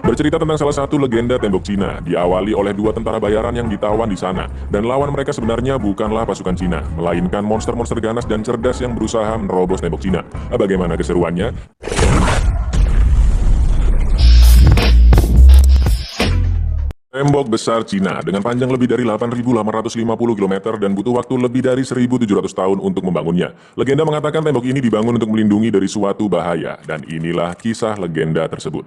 Bercerita tentang salah satu legenda tembok Cina, diawali oleh dua tentara bayaran yang ditawan di sana, dan lawan mereka sebenarnya bukanlah pasukan Cina, melainkan monster-monster ganas dan cerdas yang berusaha menerobos tembok Cina. Bagaimana keseruannya? Tembok besar Cina dengan panjang lebih dari 8.850 km dan butuh waktu lebih dari 1.700 tahun untuk membangunnya. Legenda mengatakan tembok ini dibangun untuk melindungi dari suatu bahaya, dan inilah kisah legenda tersebut.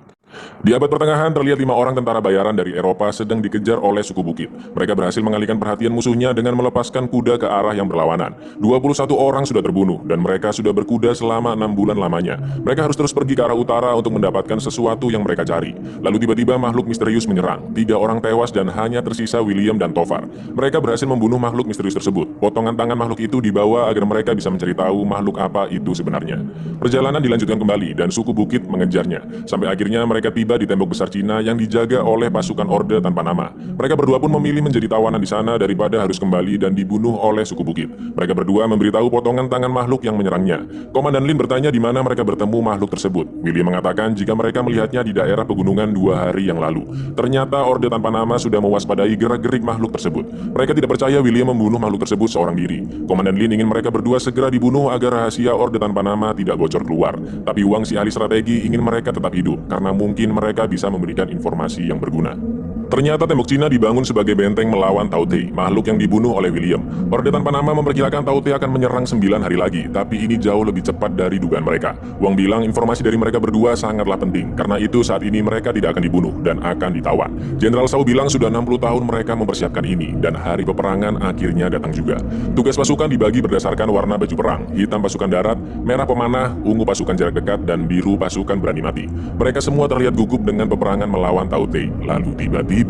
Di abad pertengahan terlihat 5 orang tentara bayaran dari Eropa sedang dikejar oleh suku bukit. Mereka berhasil mengalihkan perhatian musuhnya dengan melepaskan kuda ke arah yang berlawanan. 21 orang sudah terbunuh dan mereka sudah berkuda selama 6 bulan lamanya. Mereka harus terus pergi ke arah utara untuk mendapatkan sesuatu yang mereka cari. Lalu tiba-tiba makhluk misterius menyerang. 3 orang tewas dan hanya tersisa William dan Tovar. Mereka berhasil membunuh makhluk misterius tersebut. Potongan tangan makhluk itu dibawa agar mereka bisa mencari tahu makhluk apa itu sebenarnya. Perjalanan dilanjutkan kembali dan suku bukit mengejarnya. Sampai akhirnya mereka tiba di tembok besar Cina yang dijaga oleh pasukan Orde tanpa nama. Mereka berdua pun memilih menjadi tawanan di sana daripada harus kembali dan dibunuh oleh suku bukit. Mereka berdua memberitahu potongan tangan makhluk yang menyerangnya. Komandan Lin bertanya di mana mereka bertemu makhluk tersebut. William mengatakan jika mereka melihatnya di daerah pegunungan 2 hari yang lalu. Ternyata Orde tanpa nama sudah mewaspadai gerak-gerik makhluk tersebut. Mereka tidak percaya William membunuh makhluk tersebut seorang diri. Komandan Lin ingin mereka berdua segera dibunuh agar rahasia Orde tanpa nama tidak bocor keluar. Tapi Wang si ahli strategi ingin mereka tetap hidup karena mungkin mereka bisa memberikan informasi yang berguna. Ternyata tembok Cina dibangun sebagai benteng melawan Tao Te, makhluk yang dibunuh oleh William. Orde tanpa nama memperkirakan Tao Te akan menyerang 9 hari lagi, tapi ini jauh lebih cepat dari dugaan mereka. Wang bilang informasi dari mereka berdua sangatlah penting, karena itu saat ini mereka tidak akan dibunuh dan akan ditawan. Jenderal Shao bilang sudah 60 tahun mereka mempersiapkan ini, dan hari peperangan akhirnya datang juga. Tugas pasukan dibagi berdasarkan warna baju perang, hitam pasukan darat, merah pemanah, ungu pasukan jarak dekat, dan biru pasukan berani mati. Mereka semua terlihat gugup dengan peperangan melawan Tao Te, lalu tiba-tiba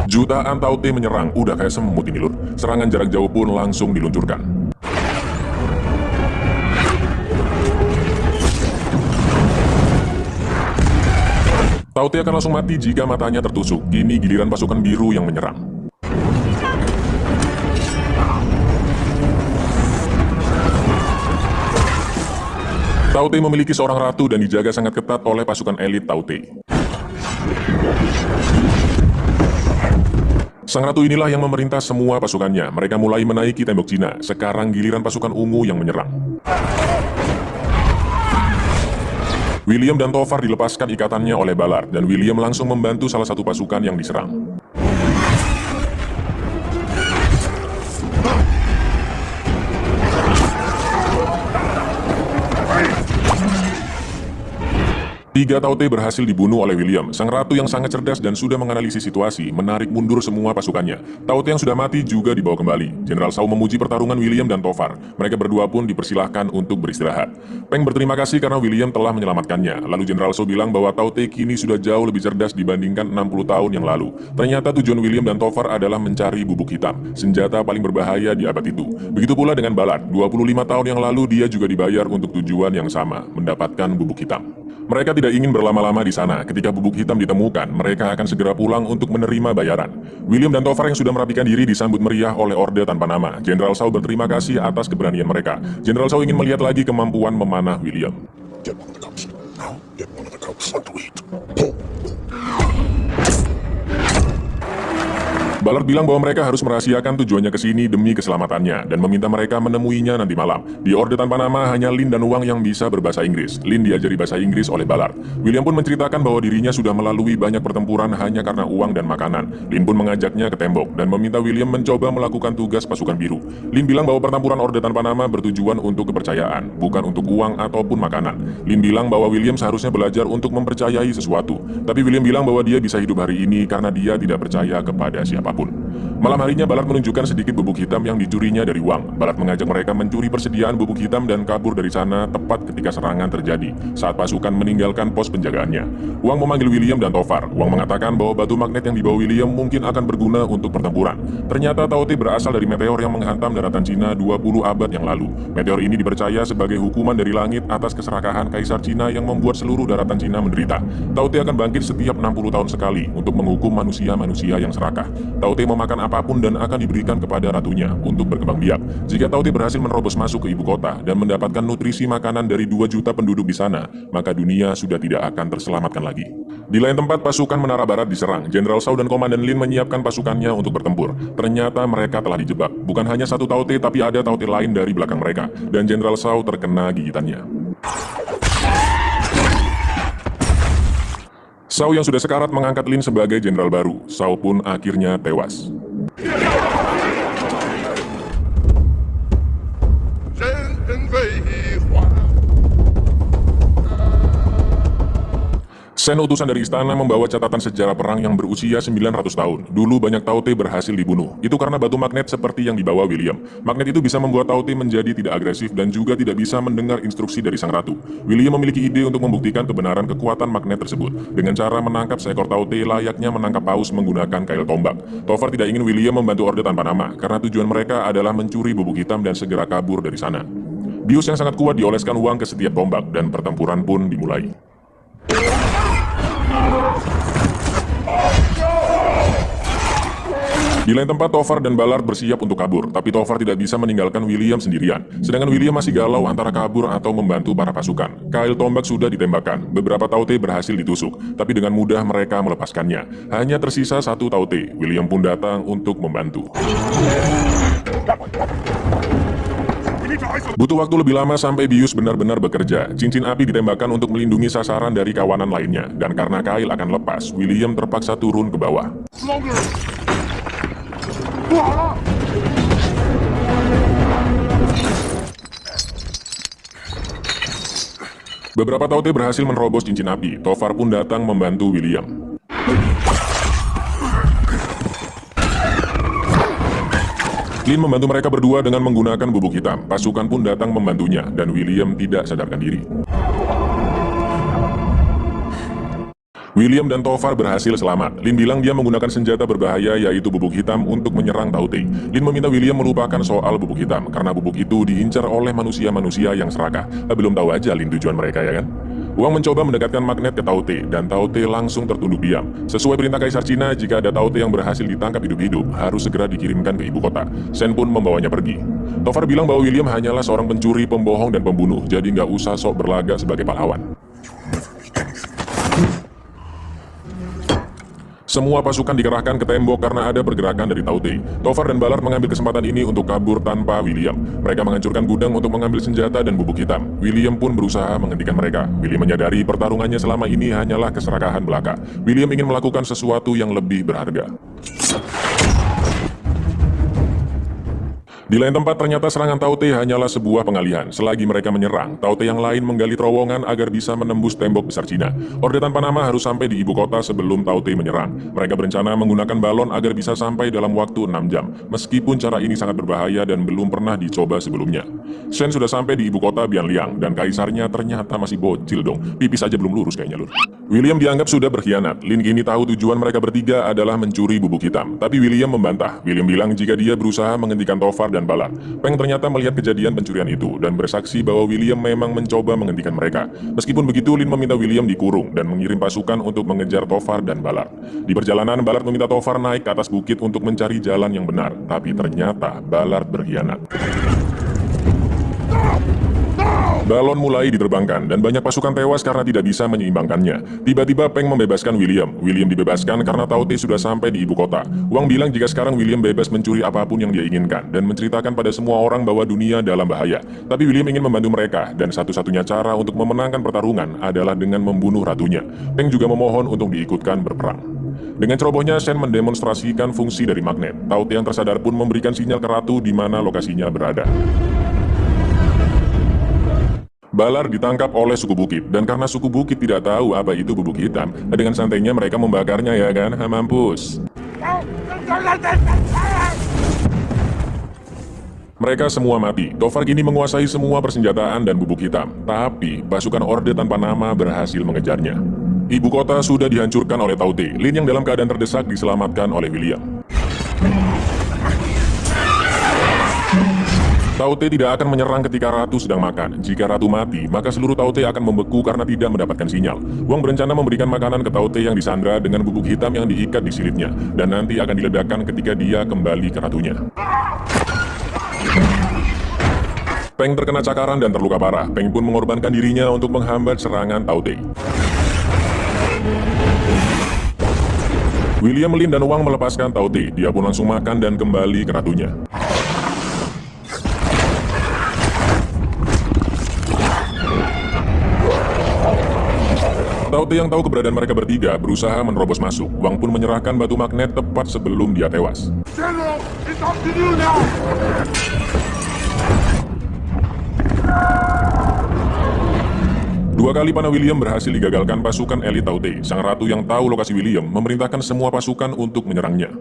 jutaan Tao Te menyerang, udah kayak semut ini lur. Serangan jarak jauh pun langsung diluncurkan. Tao Te akan langsung mati jika matanya tertusuk. Kini giliran pasukan biru yang menyerang. Tao Te memiliki seorang ratu dan dijaga sangat ketat oleh pasukan elit Tao Te. Sang ratu inilah yang memerintah semua pasukannya. Mereka mulai menaiki tembok Cina. Sekarang giliran pasukan ungu yang menyerang. William dan Tovar dilepaskan ikatannya oleh Ballard, dan William langsung membantu salah satu pasukan yang diserang. Tiga Tao Te berhasil dibunuh oleh William. Sang ratu yang sangat cerdas dan sudah menganalisis situasi, menarik mundur semua pasukannya. Tao Te yang sudah mati juga dibawa kembali. Jenderal Shao memuji pertarungan William dan Tovar. Mereka berdua pun dipersilahkan untuk beristirahat. Peng berterima kasih karena William telah menyelamatkannya. Lalu Jenderal Shao bilang bahwa Tao Te kini sudah jauh lebih cerdas dibandingkan 60 tahun yang lalu. Ternyata tujuan William dan Tovar adalah mencari bubuk hitam, senjata paling berbahaya di abad itu. Begitu pula dengan Ballard. 25 tahun yang lalu dia juga dibayar untuk tujuan yang sama, mendapatkan bubuk hitam. Mereka tidak ingin berlama-lama di sana. Ketika bubuk hitam ditemukan, mereka akan segera pulang untuk menerima bayaran. William dan Tovar yang sudah merapikan diri disambut meriah oleh Orde tanpa nama. Jenderal Shao berterima kasih atas keberanian mereka. Jenderal Shao ingin melihat lagi kemampuan memanah William. Get one of the cups. Now, get one of the cups. What to eat? Ballard bilang bahwa mereka harus merahasiakan tujuannya ke sini demi keselamatannya dan meminta mereka menemuinya nanti malam. Di Orde tanpa nama hanya Lin dan Wang yang bisa berbahasa Inggris. Lin diajari bahasa Inggris oleh Ballard. William pun menceritakan bahwa dirinya sudah melalui banyak pertempuran hanya karena uang dan makanan. Lin pun mengajaknya ke tembok dan meminta William mencoba melakukan tugas pasukan biru. Lin bilang bahwa pertempuran Orde tanpa nama bertujuan untuk kepercayaan, bukan untuk uang ataupun makanan. Lin bilang bahwa William seharusnya belajar untuk mempercayai sesuatu. Tapi William bilang bahwa dia bisa hidup hari ini karena dia tidak percaya kepada siapapun. Malam harinya Ballard menunjukkan sedikit bubuk hitam yang dicurinya dari Wang. Ballard mengajak mereka mencuri persediaan bubuk hitam dan kabur dari sana tepat ketika serangan terjadi saat pasukan meninggalkan pos penjagaannya. Wang memanggil William dan Tovar. Wang mengatakan bahwa batu magnet yang dibawa William mungkin akan berguna untuk pertempuran. Ternyata Tao Te berasal dari meteor yang menghantam daratan Cina 20 abad yang lalu. Meteor ini dipercaya sebagai hukuman dari langit atas keserakahan Kaisar Cina yang membuat seluruh daratan Cina menderita. Tao Te akan bangkit setiap 60 tahun sekali untuk menghukum manusia-manusia yang serakah. Tao Te memakan apapun dan akan diberikan kepada ratunya untuk berkembang biak. Jika Taute berhasil menerobos masuk ke ibu kota dan mendapatkan nutrisi makanan dari 2 juta penduduk di sana, maka dunia sudah tidak akan terselamatkan lagi. Di lain tempat, pasukan Menara Barat diserang. Jenderal Shaw dan Komandan Lin menyiapkan pasukannya untuk bertempur. Ternyata mereka telah dijebak. Bukan hanya satu Taute, tapi ada Taute lain dari belakang mereka, dan Jenderal Shaw terkena gigitannya. Shaw yang sudah sekarat mengangkat Lin sebagai jenderal baru. Shaw pun akhirnya tewas. Sen utusan dari istana membawa catatan sejarah perang yang berusia 900 tahun. Dulu banyak Taute berhasil dibunuh. Itu karena batu magnet seperti yang dibawa William. Magnet itu bisa membuat Taute menjadi tidak agresif dan juga tidak bisa mendengar instruksi dari sang ratu. William memiliki ide untuk membuktikan kebenaran kekuatan magnet tersebut dengan cara menangkap seekor Taute layaknya menangkap paus menggunakan kail tombak. Tovar tidak ingin William membantu Orde Tanpa Nama karena tujuan mereka adalah mencuri bubuk hitam dan segera kabur dari sana. Bius yang sangat kuat dioleskan uang ke setiap tombak dan pertempuran pun dimulai. Di lain tempat, Tovar dan Ballard bersiap untuk kabur, tapi Tovar tidak bisa meninggalkan William sendirian. Sedangkan William masih galau antara kabur atau membantu para pasukan. Kail tombak sudah ditembakkan, beberapa Taute berhasil ditusuk, tapi dengan mudah mereka melepaskannya. Hanya tersisa satu Taute. William pun datang untuk membantu. Butuh waktu lebih lama sampai Bius benar-benar bekerja. Cincin api ditembakkan untuk melindungi sasaran dari kawanan lainnya, dan karena kail akan lepas, William terpaksa turun ke bawah. Beberapa Taute berhasil menerobos cincin api. Tovar pun datang membantu William. Lin membantu mereka berdua dengan menggunakan bubuk hitam. Pasukan pun datang membantunya, dan William tidak sadarkan diri. William dan Tovar berhasil selamat. Lin bilang dia menggunakan senjata berbahaya yaitu bubuk hitam untuk menyerang Taute. Lin meminta William melupakan soal bubuk hitam karena bubuk itu diincar oleh manusia-manusia yang serakah. Belum tahu aja Lin tujuan mereka, ya kan? Wang mencoba mendekatkan magnet ke Taute dan Taute langsung tertunduk diam. Sesuai perintah Kaisar Cina, jika ada Taute yang berhasil ditangkap hidup-hidup harus segera dikirimkan ke ibu kota. Sen pun membawanya pergi. Tovar bilang bahwa William hanyalah seorang pencuri, pembohong, dan pembunuh, jadi nggak usah sok berlagak sebagai pahlawan. Semua pasukan dikerahkan ke tembok karena ada pergerakan dari Taute. Tovar dan Ballard mengambil kesempatan ini untuk kabur tanpa William. Mereka menghancurkan gudang untuk mengambil senjata dan bubuk hitam. William pun berusaha menghentikan mereka. William menyadari pertarungannya selama ini hanyalah keserakahan belaka. William ingin melakukan sesuatu yang lebih berharga. Di lain tempat, ternyata serangan Taute hanyalah sebuah pengalihan. Selagi mereka menyerang, Taute yang lain menggali terowongan agar bisa menembus tembok besar Cina. Orde Tanpa Nama harus sampai di ibu kota sebelum Taute menyerang. Mereka berencana menggunakan balon agar bisa sampai dalam waktu 6 jam. Meskipun cara ini sangat berbahaya dan belum pernah dicoba sebelumnya. Shen sudah sampai di ibu kota Bianliang, dan kaisarnya ternyata masih bocil dong. Pipis aja belum lurus kayaknya lur. William dianggap sudah berkhianat. Lin kini tahu tujuan mereka bertiga adalah mencuri bubuk hitam. Tapi William membantah. William bilang jika dia berusaha menghentikan Tovar dan Ballard. Peng ternyata melihat kejadian pencurian itu dan bersaksi bahwa William memang mencoba menghentikan mereka. Meskipun begitu, Lin meminta William dikurung dan mengirim pasukan untuk mengejar Tovar dan Ballard. Di perjalanan, Ballard meminta Tovar naik ke atas bukit untuk mencari jalan yang benar. Tapi ternyata Ballard berkhianat. Balon mulai diterbangkan dan banyak pasukan tewas karena tidak bisa menyeimbangkannya. Tiba-tiba Peng membebaskan William. William dibebaskan karena Taute sudah sampai di ibu kota. Wang bilang jika sekarang William bebas mencuri apapun yang dia inginkan dan menceritakan pada semua orang bahwa dunia dalam bahaya. Tapi William ingin membantu mereka dan satu-satunya cara untuk memenangkan pertarungan adalah dengan membunuh ratunya. Peng juga memohon untuk diikutkan berperang. Dengan cerobohnya, Shen mendemonstrasikan fungsi dari magnet. Taute yang tersadar pun memberikan sinyal ke ratu di mana lokasinya berada. Ballard ditangkap oleh suku bukit, dan karena suku bukit tidak tahu apa itu bubuk hitam, dengan santainya mereka membakarnya, ya kan? Mampus. Mereka semua mati. Tovar kini menguasai semua persenjataan dan bubuk hitam, tapi pasukan Orde Tanpa Nama berhasil mengejarnya. Ibu kota sudah dihancurkan oleh Taute. Lin yang dalam keadaan terdesak diselamatkan oleh William. Tao Te tidak akan menyerang ketika ratu sedang makan. Jika ratu mati, maka seluruh Tao Te akan membeku karena tidak mendapatkan sinyal. Wang berencana memberikan makanan ke Tao Te yang disandra dengan bubuk hitam yang diikat di silitnya, dan nanti akan diledakkan ketika dia kembali ke ratunya. Peng terkena cakaran dan terluka parah. Peng pun mengorbankan dirinya untuk menghambat serangan Tao Te. William, Lin, dan Wang melepaskan Tao Te. Dia pun langsung makan dan kembali ke ratunya. Tao Te yang tahu keberadaan mereka bertiga berusaha menerobos masuk. Wang pun menyerahkan batu magnet tepat sebelum dia tewas. General, it's up to you now! Dua kali panah William berhasil digagalkan pasukan elit Tao Te. Sang ratu yang tahu lokasi William memerintahkan semua pasukan untuk menyerangnya.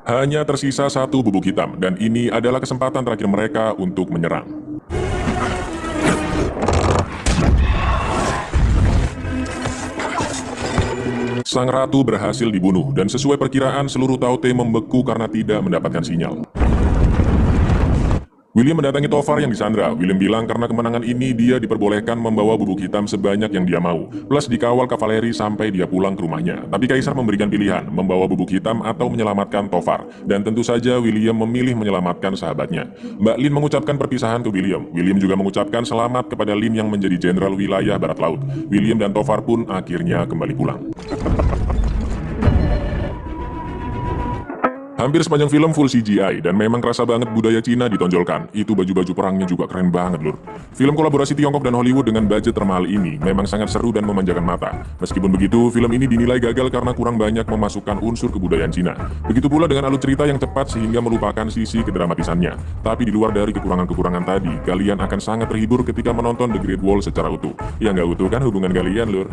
Hanya tersisa satu bubuk hitam, dan ini adalah kesempatan terakhir mereka untuk menyerang. Sang ratu berhasil dibunuh, dan sesuai perkiraan seluruh Tao Te membeku karena tidak mendapatkan sinyal. William mendatangi Tofar yang disandra. William bilang karena kemenangan ini dia diperbolehkan membawa bubuk hitam sebanyak yang dia mau, plus dikawal kavaleri sampai dia pulang ke rumahnya. Tapi Kaisar memberikan pilihan, membawa bubuk hitam atau menyelamatkan Tofar. Dan tentu saja William memilih menyelamatkan sahabatnya. Mbak Lin mengucapkan perpisahan ke William. William juga mengucapkan selamat kepada Lin yang menjadi jenderal wilayah Barat Laut. William dan Tofar pun akhirnya kembali pulang. Hampir sepanjang film full CGI, dan memang kerasa banget budaya Cina ditonjolkan. Itu baju-baju perangnya juga keren banget lur. Film kolaborasi Tiongkok dan Hollywood dengan budget termahal ini memang sangat seru dan memanjakan mata. Meskipun begitu, film ini dinilai gagal karena kurang banyak memasukkan unsur kebudayaan Cina. Begitu pula dengan alur cerita yang cepat sehingga melupakan sisi kedramatisannya. Tapi di luar dari kekurangan-kekurangan tadi, kalian akan sangat terhibur ketika menonton The Great Wall secara utuh. Ya nggak utuh kan hubungan kalian lur.